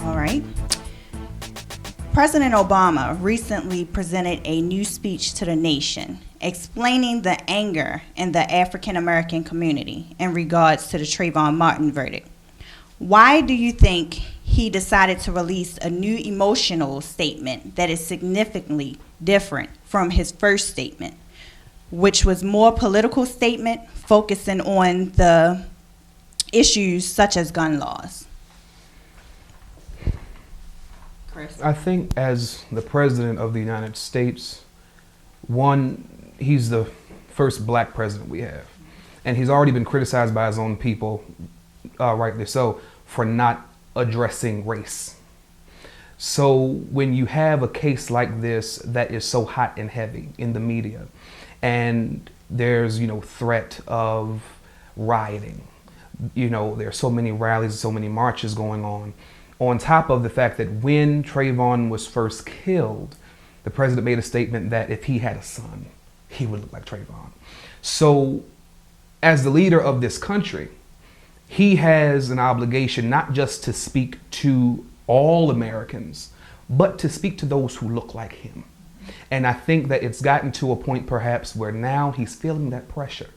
All right. President Obama recently presented a new speech to the nation explaining the anger in the African American community in regards to the Trayvon Martin verdict. Why do you think he decided to release a new emotional statement that is significantly different from his first statement, which was more political statement focusing on the issues such as gun laws? Chris? I think as the President of the United States, one, he's the first black president we have. And he's already been criticized by his own people, rightly so, for not addressing race. So when you have a case like this that is so hot and heavy in the media, and there's, threat of rioting, there's so many rallies, so many marches going on top of the fact that when Trayvon was first killed, the president made a statement that if he had a son, he would look like Trayvon. So as the leader of this country, he has an obligation not just to speak to all Americans, but to speak to those who look like him. And I think that it's gotten to a point perhaps where now he's feeling that pressure.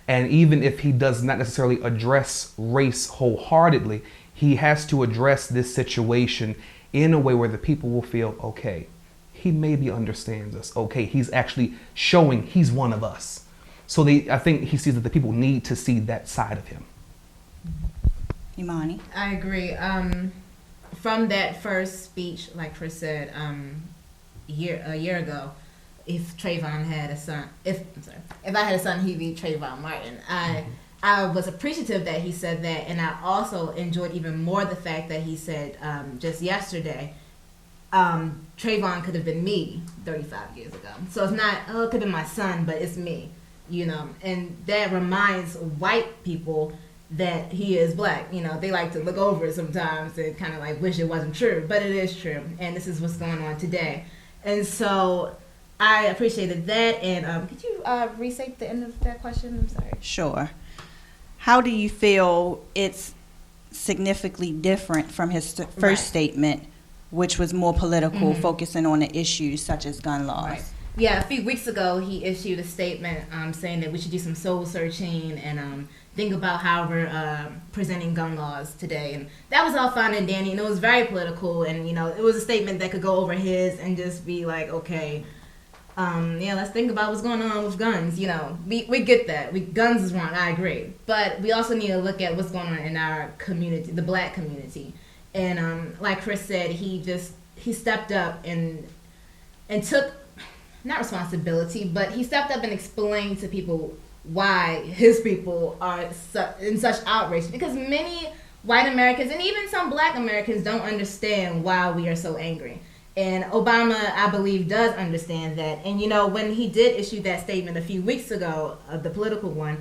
And even if he does not necessarily address race wholeheartedly, he has to address this situation in a way where the people will feel, okay, he maybe understands us. Okay, he's actually showing he's one of us. So I think he sees that the people need to see that side of him. Imani? I agree. From that first speech, like Chris said, a year ago, if Trayvon had a son, if I had a son, he'd be Trayvon Martin. I was appreciative that he said that, and I also enjoyed even more the fact that he said just yesterday, Trayvon could have been me 35 years ago. So it's not, it could have been my son, but it's me, and that reminds white people that he is black. They like to look over it sometimes and kind of like wish it wasn't true, but it is true, and this is what's going on today. And so I appreciated that. And could you restate the end of that question? I'm sorry. Sure. How do you feel it's significantly different from his first statement, which was more political, focusing on the issues such as gun laws? Right. Yeah, a few weeks ago, he issued a statement saying that we should do some soul searching and think about how we're presenting gun laws today. And that was all fine and dandy, and it was very political. And, it was a statement that could go over his and just be like, okay, let's think about what's going on with guns. We get that. Guns is wrong. I agree. But we also need to look at what's going on in our community, the black community. And like Chris said, he stepped up and took, not responsibility, but he stepped up and explained to people why his people are in such outrage. Because many white Americans and even some black Americans don't understand why we are so angry. And Obama, I believe, does understand that. And, when he did issue that statement a few weeks ago, the political one,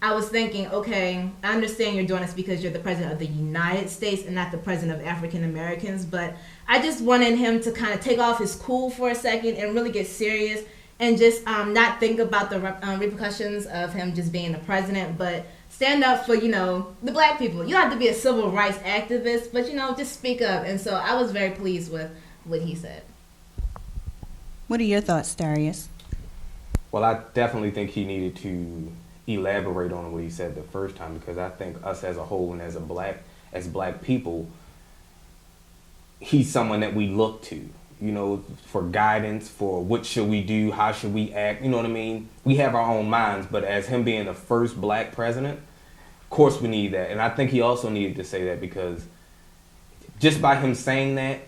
I was thinking, okay, I understand you're doing this because you're the president of the United States and not the president of African Americans, but I just wanted him to kind of take off his cool for a second and really get serious and just not think about the repercussions of him just being the president, but stand up for, the black people. You don't have to be a civil rights activist, but, just speak up. And so I was very pleased with what he said. What are your thoughts, Darius? Well, I definitely think he needed to elaborate on what he said the first time, because I think us as a whole and as black people, he's someone that we look to, for guidance, for what should we do, how should we act, you know what I mean? We have our own minds, but as him being the first black president, of course we need that. And I think he also needed to say that because just by him saying that,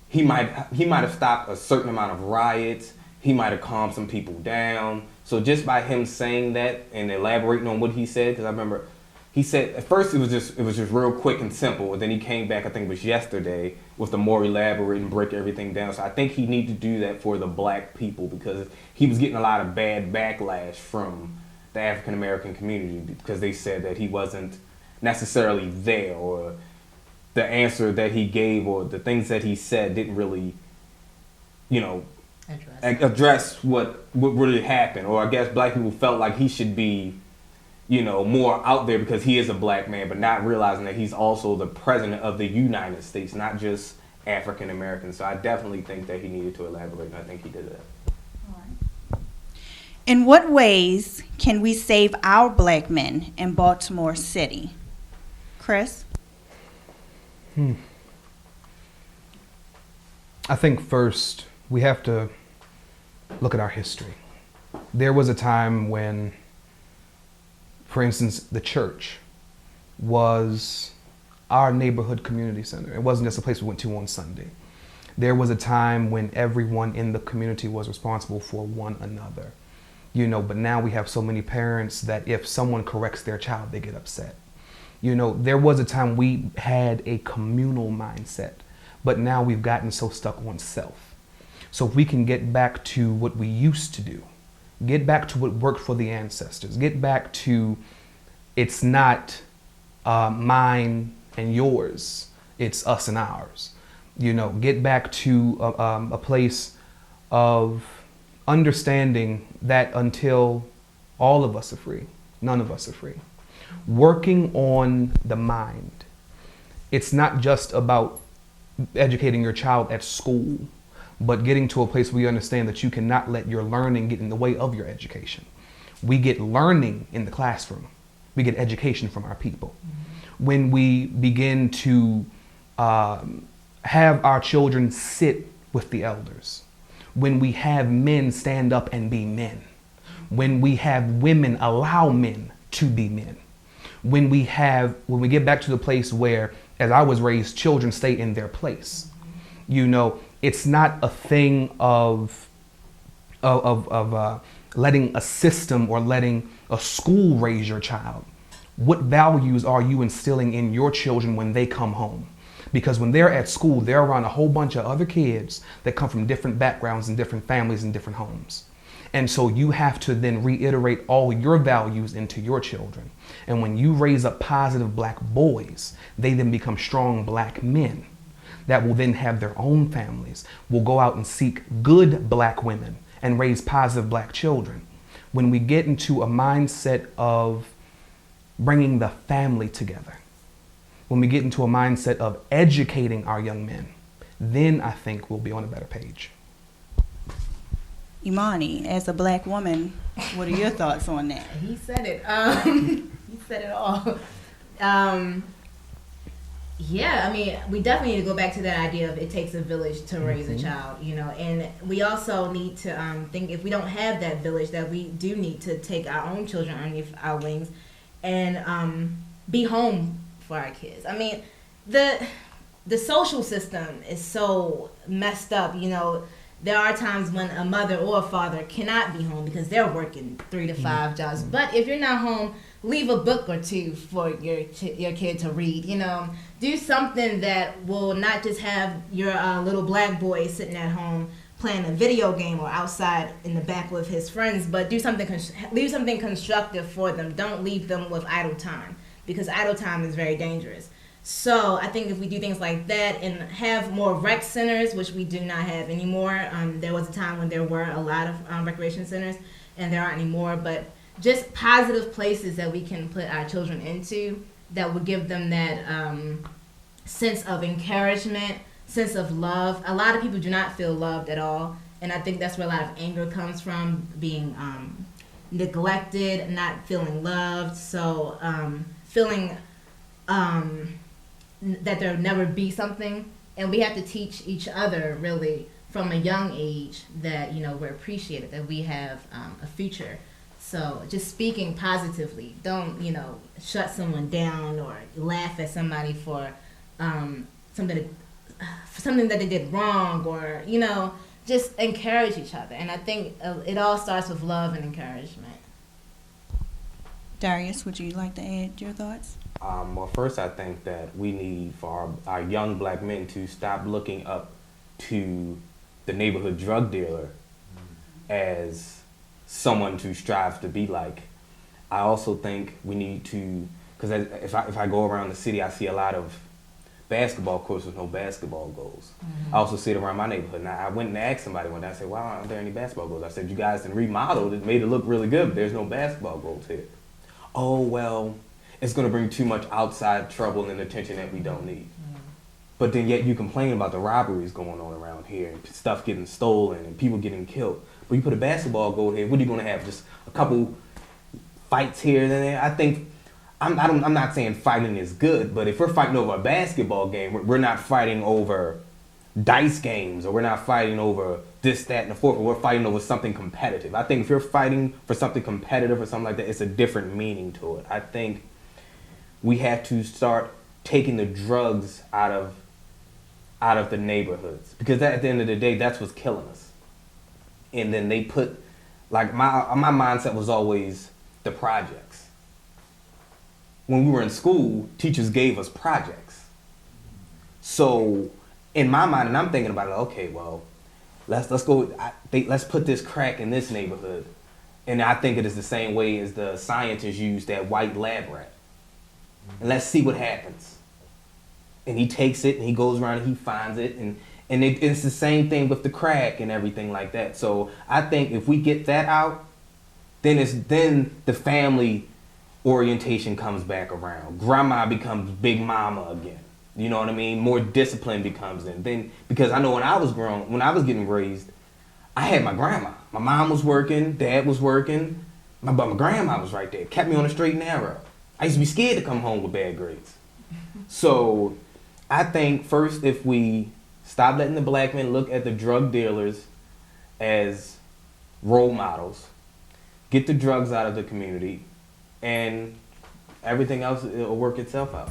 he might have stopped a certain amount of riots. He might have calmed some people down. So just by him saying that and elaborating on what he said, because I remember he said at first it was just real quick and simple, and then he came back, I think it was yesterday, with the more elaborate and break everything down. So I think he needed to do that for the black people, because he was getting a lot of bad backlash from the African American community because they said that he wasn't necessarily there, or the answer that he gave or the things that he said didn't really, address what really happened, or I guess black people felt like he should be, more out there because he is a black man, but not realizing that he's also the president of the United States, not just African American. So I definitely think that he needed to elaborate, and I think he did that. In what ways can we save our black men in Baltimore City? Chris? I think first we have to look at our history. There was a time when, for instance, the church was our neighborhood community center. It wasn't just a place we went to on Sunday. There was a time when everyone in the community was responsible for one another. But now we have so many parents that if someone corrects their child, they get upset. There was a time we had a communal mindset, but now we've gotten so stuck on self. So if we can get back to what we used to do, get back to what worked for the ancestors, get back to it's not mine and yours, it's us and ours. Get back to a place of understanding that until all of us are free, none of us are free. Working on the mind. It's not just about educating your child at school, but getting to a place where you understand that you cannot let your learning get in the way of your education. We get learning in the classroom. We get education from our people. When we begin to have our children sit with the elders, when we have men stand up and be men, when we have women allow men to be men, when we get back to the place where, as I was raised, children stay in their place. It's not a thing of letting a system or letting a school raise your child. What values are you instilling in your children when they come home? Because when they're at school, they're around a whole bunch of other kids that come from different backgrounds and different families and different homes. And so you have to then reiterate all your values into your children. And when you raise up positive black boys, they then become strong black men that will then have their own families, will go out and seek good black women and raise positive black children. When we get into a mindset of bringing the family together, when we get into a mindset of educating our young men, then I think we'll be on a better page. Imani, as a black woman, what are your thoughts on that? He said it. He said it all. We definitely need to go back to that idea of it takes a village to raise a child, and we also need to think if we don't have that village, that we do need to take our own children underneath our wings and be home for our kids. The social system is so messed up, There are times when a mother or a father cannot be home because they're working 3 to 5 jobs. But if you're not home, leave a book or two for your kid to read. Do something that will not just have your little black boy sitting at home playing a video game or outside in the back with his friends, but leave something constructive for them. Don't leave them with idle time, because idle time is very dangerous. So I think if we do things like that and have more rec centers, which we do not have anymore, there was a time when there were a lot of recreation centers, and there aren't anymore, but just positive places that we can put our children into that would give them that sense of encouragement, sense of love. A lot of people do not feel loved at all, and I think that's where a lot of anger comes from, being neglected, not feeling loved, so feeling that there'll never be something. And we have to teach each other really from a young age that we're appreciated, that we have a future. So just speaking positively, don't shut someone down or laugh at somebody for something that they did wrong, or just encourage each other. And I think it all starts with love and encouragement. Darius, would you like to add your thoughts? Well, first, I think that we need for our young black men to stop looking up to the neighborhood drug dealer as someone to strive to be like. I also think we need to, because if I go around the city, I see a lot of basketball courts with no basketball goals. I also see it around my neighborhood. Now, I went and asked somebody one day, I said, why aren't there any basketball goals? I said, you guys done remodeled it, made it look really good, but there's no basketball goals here. Oh, well, it's going to bring too much outside trouble and attention that we don't need. But then yet you complain about the robberies going on around here and stuff getting stolen and people getting killed. But you put a basketball goal here, what are you going to have? Just a couple fights here and there? I think, I'm not saying fighting is good, but if we're fighting over a basketball game, we're not fighting over dice games, or we're not fighting over this, that, and the fourth, but we're fighting over something competitive. I think if you're fighting for something competitive or something like that, it's a different meaning to it. I think we have to start taking the drugs out of the neighborhoods, because at the end of the day, that's what's killing us. And then they put, like, my mindset was always the projects. When we were in school, teachers gave us projects. So in my mind, and I'm thinking about it, okay, well, let's put this crack in this neighborhood. And I think it is the same way as the scientists use that white lab rat. And let's see what happens. And he takes it and he goes around and he finds it, and it's the same thing with the crack and everything like that. So I think if we get that out, then the family orientation comes back around. Grandma becomes big mama again. You know what I mean? More discipline becomes in. Then, because I know when I was getting raised, I had my grandma. My mom was working, dad was working, but my grandma was right there, kept me on the straight and narrow. I used to be scared to come home with bad grades. So I think first, if we stop letting the black men look at the drug dealers as role models, get the drugs out of the community, and everything else will work itself out.